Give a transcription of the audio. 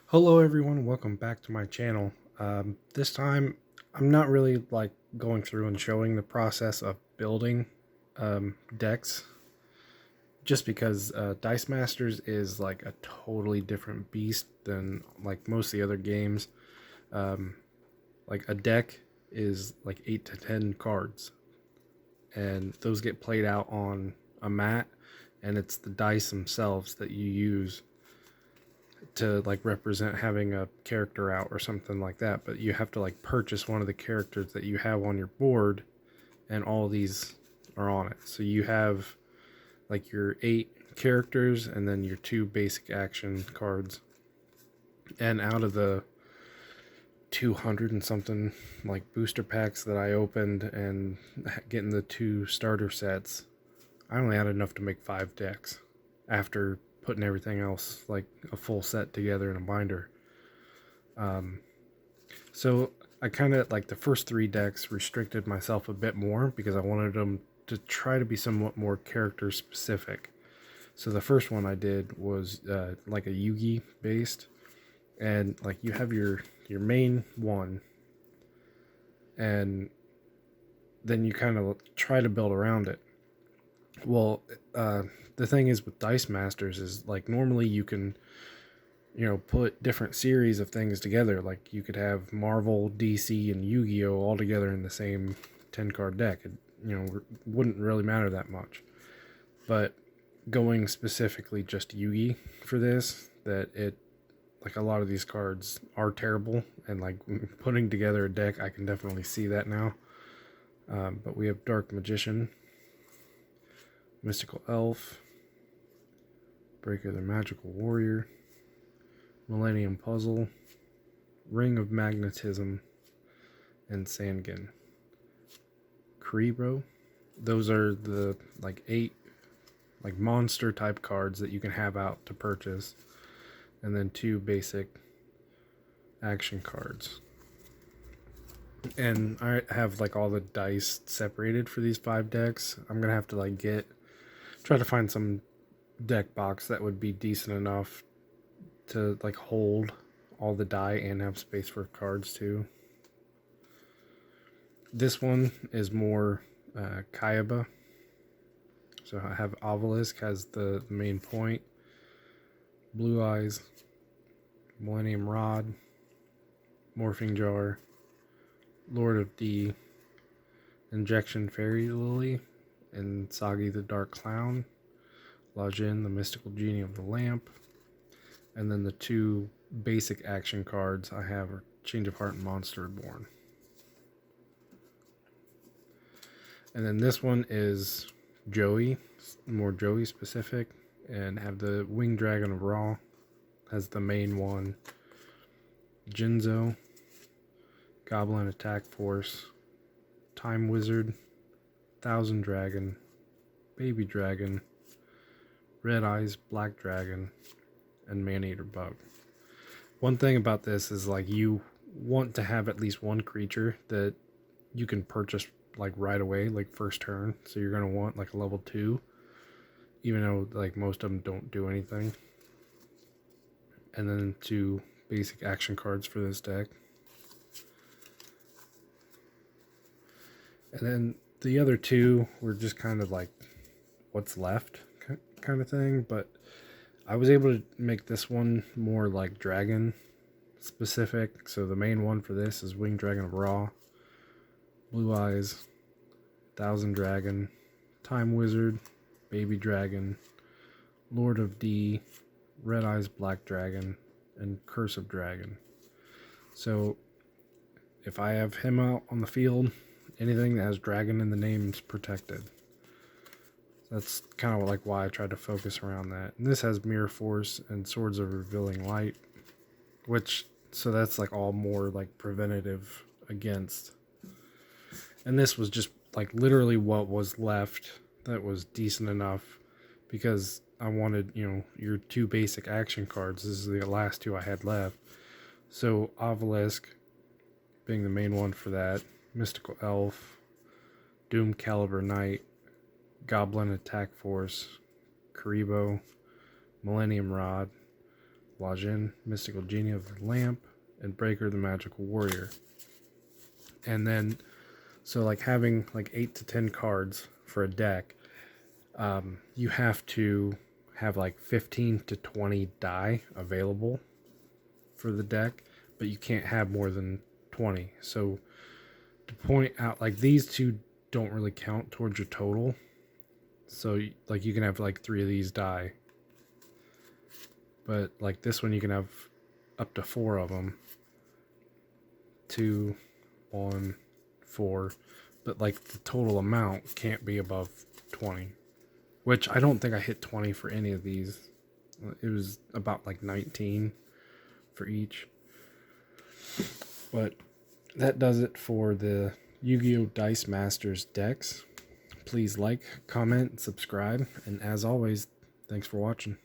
Hello everyone, welcome back to my channel. This time I'm not really like going through and showing the process of building decks, just because Dice Masters is like a totally different beast than like most of the other games. Um, like a deck is like 8 to 10 cards, and those get played out on a mat, and it's the dice themselves that you use to like represent having a character out or something like that, but you have to like purchase one of the characters that you have on your board, and all these are on it. So you have like your 8 characters and then your 2 basic action cards. And out of the 200 and something like booster packs that I opened and getting the 2 starter sets, I only had enough to make 5 decks after putting everything else like a full set together in a binder. Um, so I kind of like the first 3 decks restricted myself a bit more because I wanted them to try to be somewhat more character specific. So the first one I did was like a Yugi based, and like you have your main one, and then you kind of try to build around it. Well, the thing is with Dice Masters is like normally you can put different series of things together. Like you could have Marvel, DC, and Yu-Gi-Oh all together in the same 10 card deck. It wouldn't really matter that much. But going specifically just Yugi for this, that it like a lot of these cards are terrible, and like putting together a deck, I can definitely see that now. But we have Dark Magician, Mystical Elf, Breaker the Magical Warrior, Millennium Puzzle, Ring of Magnetism, and Sangan. Kuribo. Those are the like 8 like monster type cards that you can have out to purchase, and then 2 basic action cards. And I have like all the dice separated for these 5 decks. I'm gonna have to like try to find some deck box that would be decent enough to like hold all the die and have space for cards too. This one is more Kayaba. So I have Obelisk has the main point, Blue Eyes, Millennium Rod, Morphing Jar, Lord of D, Injection Fairy Lily, and Sagi the Dark Clown, Lajin the Mystical Genie of the Lamp, and then the 2 basic action cards I have are Change of Heart and Monster Reborn. And then this one is Joey, more Joey specific, and have the Winged Dragon of Ra as the main one, Jinzo, Goblin Attack Force, Time Wizard, Thousand Dragon, Baby Dragon, Red Eyes Black Dragon, and Maneater Bug. One thing about this is like you want to have at least one creature that you can purchase like right away, like first turn. So you're gonna want like a level 2, even though like most of them don't do anything. And then 2 basic action cards for this deck. And then the other 2 were just kind of like what's left kind of thing. But I was able to make this one more like dragon specific. So the main one for this is Winged Dragon of Ra, Blue Eyes, Thousand Dragon, Time Wizard, Baby Dragon, Lord of D, Red Eyes Black Dragon, and Curse of Dragon. So if I have him out on the field, anything that has dragon in the name is protected. That's kind of like why I tried to focus around that. And this has Mirror Force and Swords of Revealing Light, so that's like all more like preventative against. And this was just like literally what was left that was decent enough, because I wanted, your 2 basic action cards. This is the last 2 I had left. So Obelisk being the main one for that, Mystical Elf, Doom Caliber Knight, Goblin Attack Force, Kuribo, Millennium Rod, Lajin, Mystical Genie of the Lamp, and Breaker the Magical Warrior. And then, so like having like 8 to 10 cards for a deck, you have to have like 15 to 20 die available for the deck, but you can't have more than 20. So to point out, like these two don't really count towards your total. So like you can have like 3 of these die, but like this one you can have up to 4 of them. 2, 1, 4, but like the total amount can't be above 20, which I don't think I hit 20 for any of these. It was about like 19 for each. But that does it for the Yu-Gi-Oh! Dice Masters decks. Please like, comment, subscribe, and as always, thanks for watching.